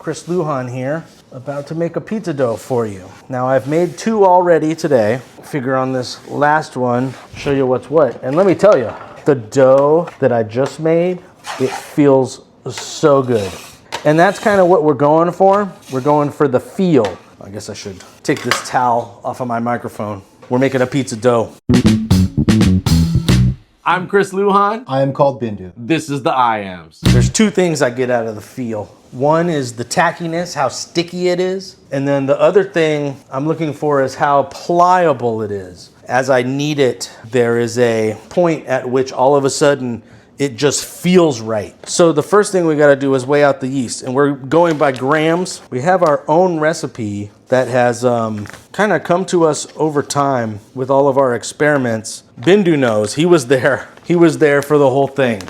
Chris Lujan here, about to make a pizza dough for you. Now I've made 2 already today. Figure on this last one, show you what's what. And let me tell you, the dough that I just made, it feels so good. And that's kind of what we're going for. We're going for the feel. I guess I should take this towel off of my microphone. We're making a pizza dough. I'm Chris Lujan. I am called BINDU. This is the I Ams. There's 2 things I get out of the feel. One is the tackiness, how sticky it is. And then the other thing I'm looking for is how pliable it is. As I knead it, there is a point at which all of a sudden it just feels right. So the first thing we gotta do is weigh out the yeast, and we're going by grams. We have our own recipe that has kind of come to us over time with all of our experiments. BINDU knows, he was there for the whole thing.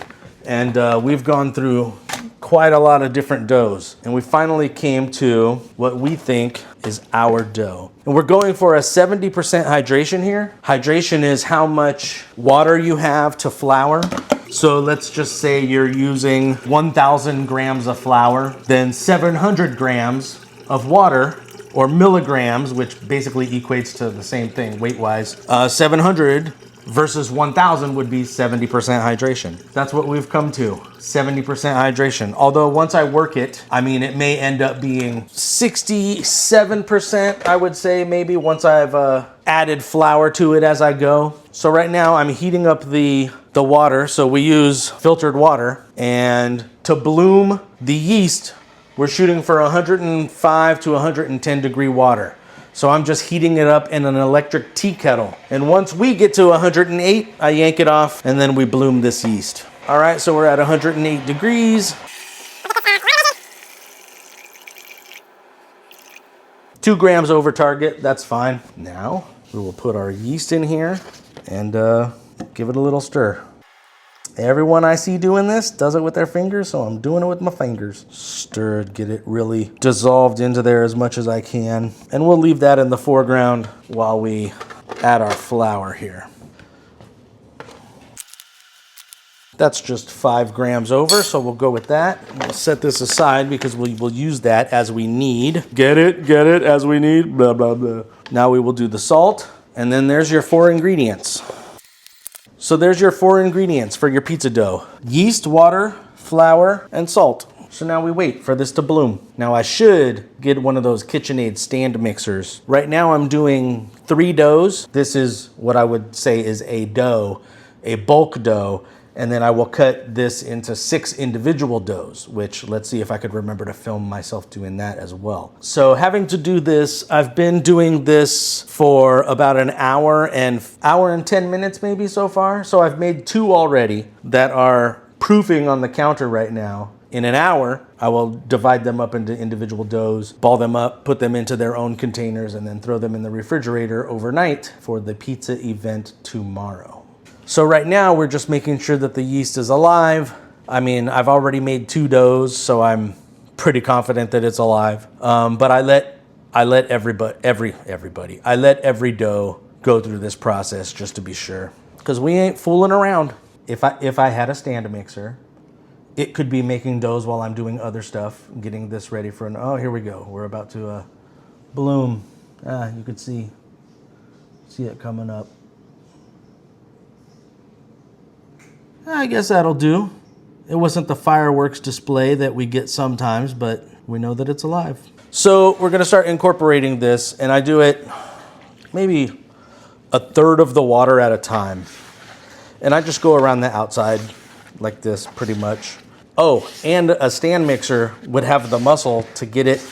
And we've gone through quite a lot of different doughs. And we finally came to what we think is our dough. And we're going for a 70% hydration here. Hydration is how much water you have to flour. So let's just say you're using 1,000 grams of flour, then 700 grams of water, or milligrams, which basically equates to the same thing weight-wise. 700 versus 1,000 would be 70% hydration. That's what we've come to, 70% hydration. Although once I work it, I mean, it may end up being 67%, I would say, maybe, once I've added flour to it as I go. So right now I'm heating up the water. So we use filtered water, and to bloom the yeast, we're shooting for 105 to 110 degree water. So I'm just heating it up in an electric tea kettle. And once we get to 108, I yank it off, and then we bloom this yeast. All right, so we're at 108 degrees. 2 grams over target, that's fine. Now we will put our yeast in here and give it a little stir. Everyone I see doing this does it with their fingers, so I'm doing it with my fingers. Stir it, get it really dissolved into there as much as I can. And we'll leave that in the foreground while we add our flour here. That's just 5 grams over, so we'll go with that. We'll set this aside because we will use that as we need. Get it, as we need, blah, blah, blah. Now we will do the salt, and then there's your 4 ingredients. So there's your 4 ingredients for your pizza dough: yeast, water, flour, and salt. So now we wait for this to bloom. Now I should get one of those KitchenAid stand mixers. Right now I'm doing 3 doughs. This is what I would say is a dough, a bulk dough. And then I will cut this into 6 individual doughs, which, let's see if I could remember to film myself doing that as well. So having to do this, I've been doing this for about an hour and 10 minutes maybe so far. So I've made 2 already that are proofing on the counter right now. In an hour, I will divide them up into individual doughs, ball them up, put them into their own containers, and then throw them in the refrigerator overnight for the pizza event tomorrow. So right now we're just making sure that the yeast is alive. I mean, I've already made 2 doughs, so I'm pretty confident that it's alive. But I let every dough go through this process just to be sure, because we ain't fooling around. If I had a stand mixer, it could be making doughs while I'm doing other stuff, getting this ready for oh, here we go. We're about to bloom. You could see it coming up. I guess that'll do. It wasn't the fireworks display that we get sometimes, but we know that it's alive. So we're gonna start incorporating this, and I do it maybe 1/3 of the water at a time. And I just go around the outside like this pretty much. Oh, and a stand mixer would have the muscle to get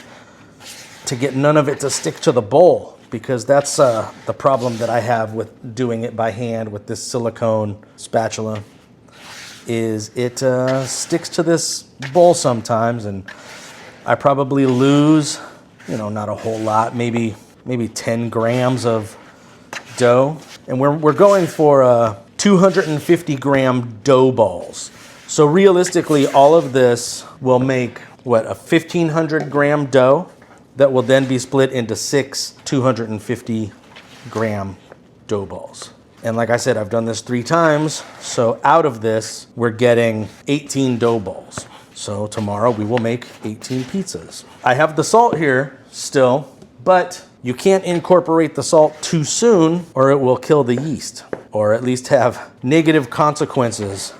none of it to stick to the bowl, because that's the problem that I have with doing it by hand with this silicone spatula. Is it sticks to this bowl sometimes, and I probably lose, not a whole lot, maybe 10 grams of dough. And we're going for 250 gram dough balls. So realistically, all of this will make, a 1,500 gram dough that will then be split into 6 250 gram dough balls. And like I said, I've done this 3 times. So out of this, we're getting 18 dough balls. So tomorrow we will make 18 pizzas. I have the salt here still, but you can't incorporate the salt too soon or it will kill the yeast, or at least have negative consequences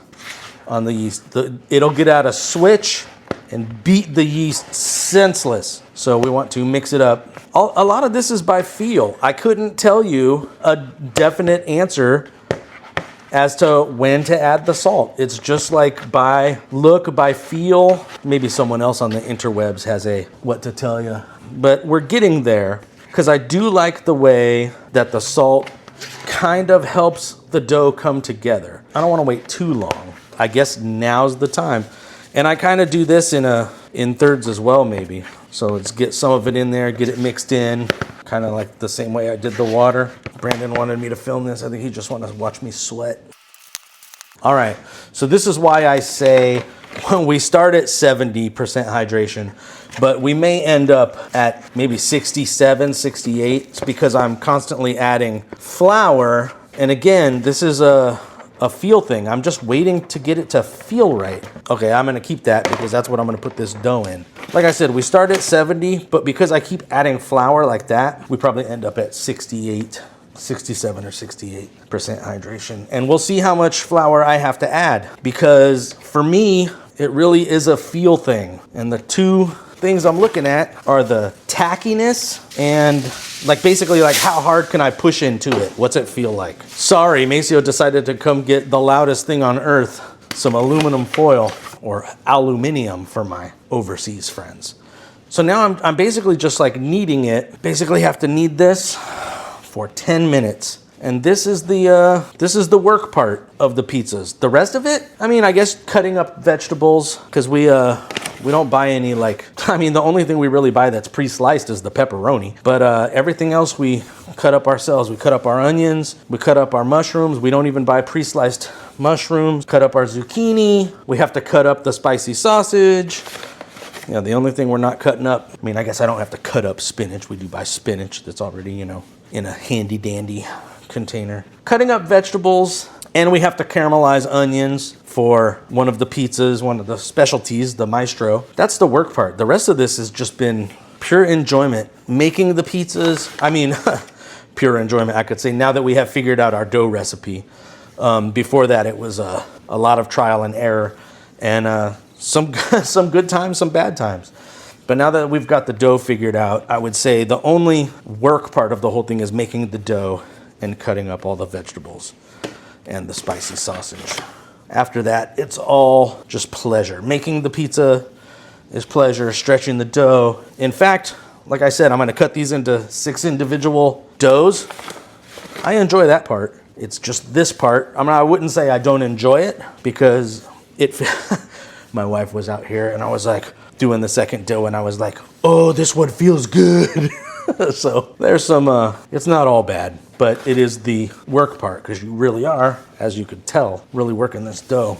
on the yeast. It'll get out a switch and beat the yeast senseless. So we want to mix it up. A lot of this is by feel. I couldn't tell you a definite answer as to when to add the salt. It's just like by look, by feel. Maybe someone else on the interwebs has a what to tell you. But we're getting there, because I do like the way that the salt kind of helps the dough come together. I don't want to wait too long. I guess now's the time. And I kind of do this in thirds as well, maybe. So let's get some of it in there, get it mixed in, kind of like the same way I did the water. Brandon wanted me to film this. I think he just wanted to watch me sweat. All right, so this is why I say when we start at 70% hydration, but we may end up at maybe 67, 68. It's because I'm constantly adding flour. And again, this is a feel thing. I'm just waiting to get it to feel right. Okay, I'm gonna keep that because that's what I'm gonna put this dough in. Like I said, we start at 70, but because I keep adding flour like that, we probably end up at 68, 67 or 68% hydration. And we'll see how much flour I have to add, because for me, it really is a feel thing. And the two things I'm looking at are the tackiness and like basically like how hard can I push into it? What's it feel like? Sorry, Maceo decided to come get the loudest thing on earth, some aluminum foil, or aluminium for my overseas friends. So now I'm basically just like kneading it. Basically have to knead this for 10 minutes. And this is the work part of the pizzas. The rest of it, I mean, I guess cutting up vegetables, because we don't buy any, like, I mean, the only thing we really buy that's pre-sliced is the pepperoni. But everything else we cut up ourselves. We cut up our onions, we cut up our mushrooms. We don't even buy pre-sliced mushrooms. Cut up our zucchini. We have to cut up the spicy sausage. You know, the only thing we're not cutting up, I mean, I guess I don't have to cut up spinach. We do buy spinach that's already, you know, in a handy dandy container. Cutting up vegetables, and we have to caramelize onions for one of the pizzas, one of the specialties, the maestro. That's the work part. The rest of this has just been pure enjoyment. Making the pizzas, I mean, pure enjoyment, I could say, now that we have figured out our dough recipe. Before that, it was a lot of trial and error, and some good times, some bad times. But now that we've got the dough figured out, I would say the only work part of the whole thing is making the dough and cutting up all the vegetables and the spicy sausage. After that, it's all just pleasure. Making the pizza is pleasure, stretching the dough. In fact, like I said, I'm gonna cut these into 6 individual doughs. I enjoy that part. It's just this part. I mean, I wouldn't say I don't enjoy it, because my wife was out here and I was like doing the second dough and I was like, oh, this one feels good. So there's some, it's not all bad, but it is the work part, because you really are, as you could tell, really working this dough.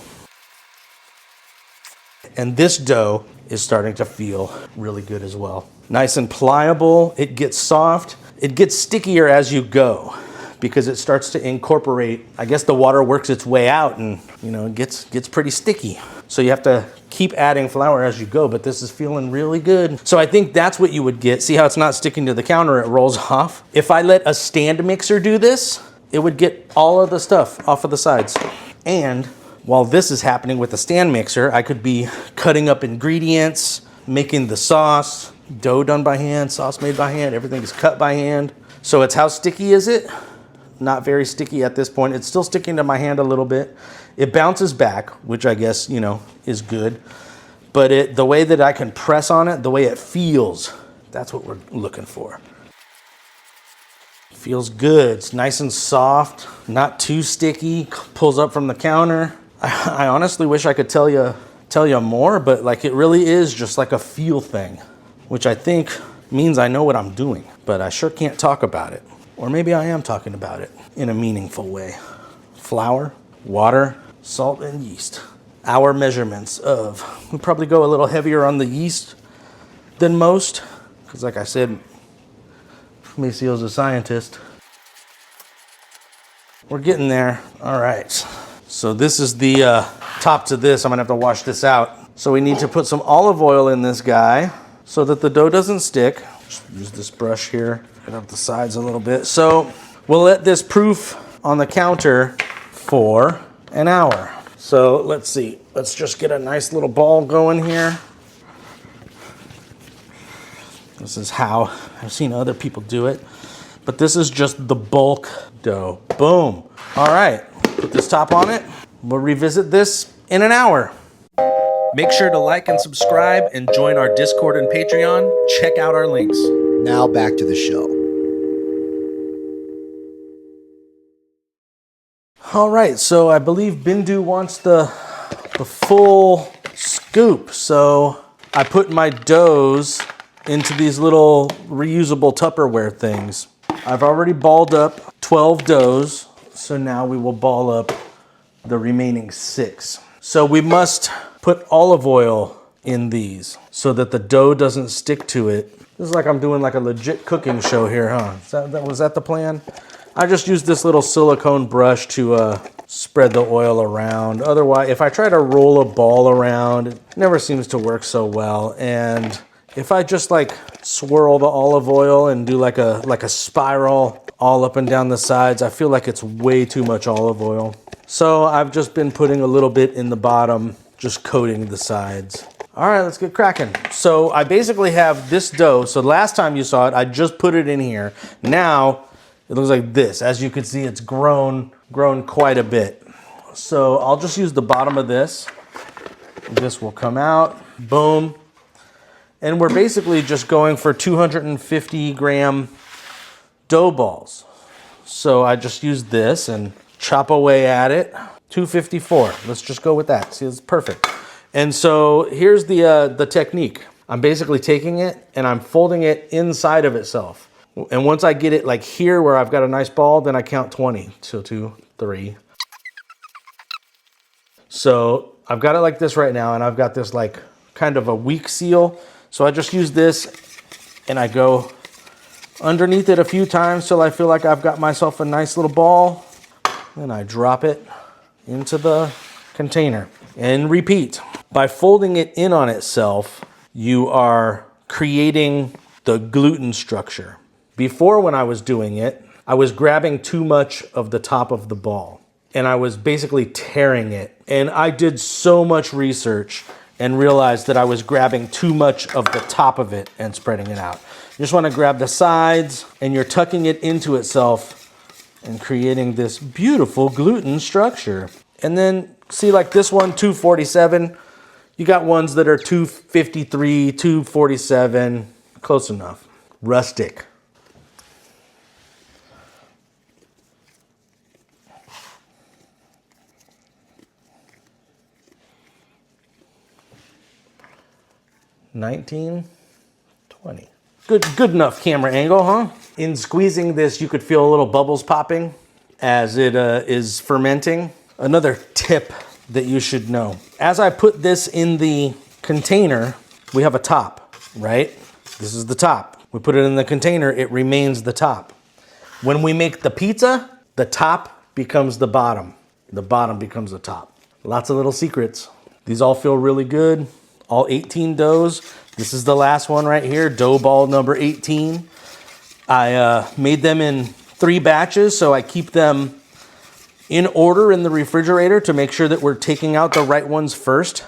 And this dough is starting to feel really good as well. Nice and pliable, it gets soft, it gets stickier as you go, because it starts to incorporate, I guess the water works its way out and, you know, it gets pretty sticky. So you have to keep adding flour as you go, but this is feeling really good. So I think that's what you would get. See how it's not sticking to the counter, it rolls off? If I let a stand mixer do this, it would get all of the stuff off of the sides. And while this is happening with the stand mixer, I could be cutting up ingredients, making the sauce, dough done by hand, sauce made by hand, everything is cut by hand. So it's how sticky is it? Not very sticky at this point. It's still sticking to my hand a little bit. It bounces back, which I guess, you know, is good. But the way that I can press on it, the way it feels, that's what we're looking for. Feels good. It's nice and soft, not too sticky, pulls up from the counter. I honestly wish I could tell you more, but like it really is just like a feel thing, which I think means I know what I'm doing, but I sure can't talk about it. Or maybe I am talking about it in a meaningful way. Flour, water, salt, and yeast. Our measurements of, we probably go a little heavier on the yeast than most, because like I said, Maceo's a scientist. We're getting there. All right. So this is the top to this. I'm gonna have to wash this out. So we need to put some olive oil in this guy so that the dough doesn't stick. Just use this brush here, get up the sides a little bit. So we'll let this proof on the counter for an hour. So let's see, let's just get a nice little ball going here. This is how I've seen other people do it, but this is just the bulk dough. Boom. All right, put this top on it. We'll revisit this in an hour. Make sure to like and subscribe and join our Discord and Patreon. Check out our links. Now back to the show. All right, so I believe BINDU wants the full scoop. So I put my doughs into these little reusable Tupperware things. I've already balled up 12 doughs, so now we will ball up the remaining 6. So we must put olive oil in these so that the dough doesn't stick to it. This is like I'm doing like a legit cooking show here, huh? Was that the plan? I just used this little silicone brush to spread the oil around. Otherwise, if I try to roll a ball around, it never seems to work so well. And if I just like swirl the olive oil and do like a spiral all up and down the sides, I feel like it's way too much olive oil. So I've just been putting a little bit in the bottom, just coating the sides. All right, let's get cracking. So I basically have this dough. So last time you saw it, I just put it in here. Now it looks like this. As you can see, it's grown quite a bit. So I'll just use the bottom of this. This will come out, boom. And we're basically just going for 250 gram dough balls. So I just use this and chop away at it. 254, let's just go with that. See, it's perfect. And so here's the technique. I'm basically taking it and I'm folding it inside of itself. And once I get it like here where I've got a nice ball, then I count 20. So 2, 3. So I've got it like this right now, and I've got this like kind of a weak seal. So I just use this and I go underneath it a few times till I feel like I've got myself a nice little ball. Then I drop it into the container and repeat. By folding it in on itself, you are creating the gluten structure. Before, when I was doing it, I was grabbing too much of the top of the ball and I was basically tearing it. And I did so much research and realized that I was grabbing too much of the top of it and spreading it out. You just want to grab the sides and you're tucking it into itself and creating this beautiful gluten structure. And then see, like this one, 247. You got ones that are 253, 247, close enough. Rustic. $19, $20. Good enough camera angle, huh? In squeezing this, you could feel a little bubbles popping as it is fermenting. Another tip that you should know. As I put this in the container, we have a top, right? This is the top. We put it in the container, it remains the top. When we make the pizza, the top becomes the bottom. The bottom becomes the top. Lots of little secrets. These all feel really good. All 18 doughs. This is the last one right here, dough ball number 18. I made them in 3 batches, so I keep them in order in the refrigerator to make sure that we're taking out the right ones first.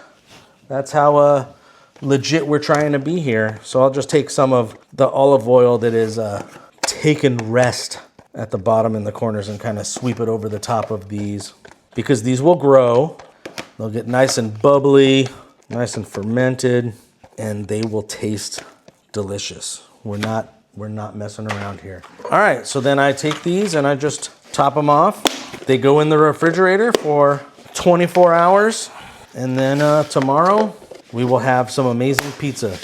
That's how legit we're trying to be here. So I'll just take some of the olive oil that is taken rest at the bottom in the corners and kind of sweep it over the top of these, because these will grow. They'll get nice and bubbly, nice and fermented, and they will taste delicious. We're not messing around here. All right, so then I take these and I just top them off. They go in the refrigerator for 24 hours, and then tomorrow we will have some amazing pizza.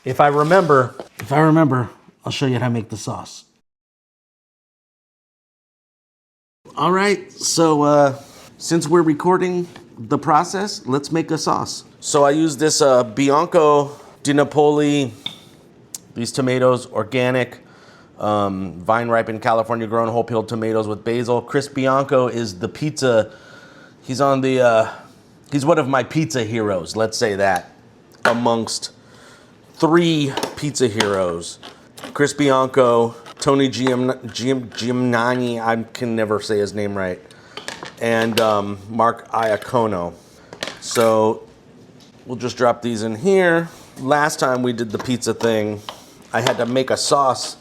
If I remember, I'll show you how to make the sauce. All right, so since we're recording the process, let's make a sauce. So I use this Bianco di Napoli, these tomatoes, organic, vine-ripened, California-grown, whole-peeled tomatoes with basil. Chris Bianco is the pizza. He's on the He's one of my pizza heroes, let's say that, amongst 3 pizza heroes. Chris Bianco, Tony Giamnani, I can never say his name right, and Mark Iacono. So we'll just drop these in here. Last time we did the pizza thing, I had to make a sauce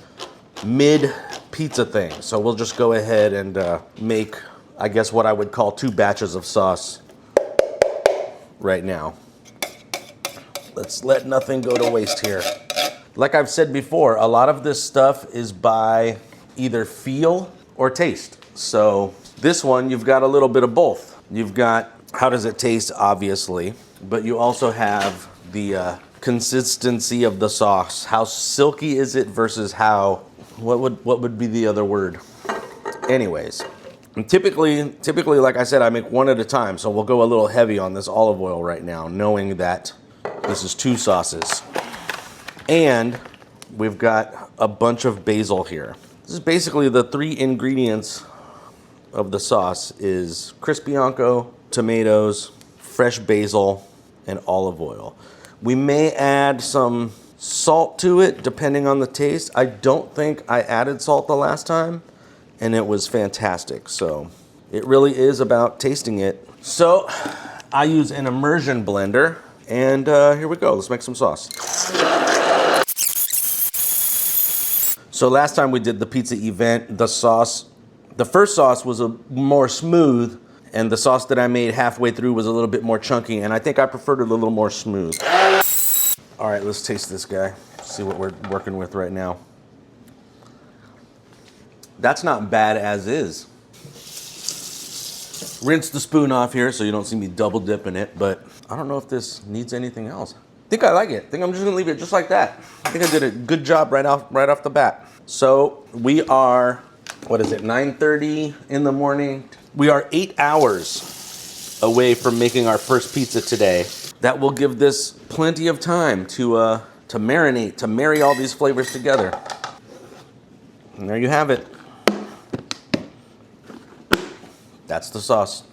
mid-pizza thing. So we'll just go ahead and make, I guess, what I would call 2 batches of sauce right now. Let's let nothing go to waste here. Like I've said before, a lot of this stuff is by either feel or taste. So this one, you've got a little bit of both. You've got how does it taste, obviously, but you also have the consistency of the sauce. How silky is it versus how, what would be the other word? Anyways, and typically, like I said, I make 1 at a time, so we'll go a little heavy on this olive oil right now, knowing that this is 2 sauces. And we've got a bunch of basil here. This is basically the 3 ingredients of the sauce is Chris Bianco, tomatoes, fresh basil, and olive oil. We may add some salt to it depending on the taste. I don't think I added salt the last time, and it was fantastic. So it really is about tasting it. So I use an immersion blender, and here we go. Let's make some sauce. So last time we did the pizza event, the first sauce was more smooth, and the sauce that I made halfway through was a little bit more chunky, and I think I preferred it a little more smooth. All right, let's taste this guy. See what we're working with right now. That's not bad as is. Rinse the spoon off here so you don't see me double dipping it, but I don't know if this needs anything else. I think I like it. I think I'm just gonna leave it just like that. I think I did a good job right off the bat. So we are, what is it, 9:30 in the morning? We are 8 hours away from making our first pizza today. That will give this plenty of time to marinate, to marry all these flavors together. And there you have it. That's the sauce.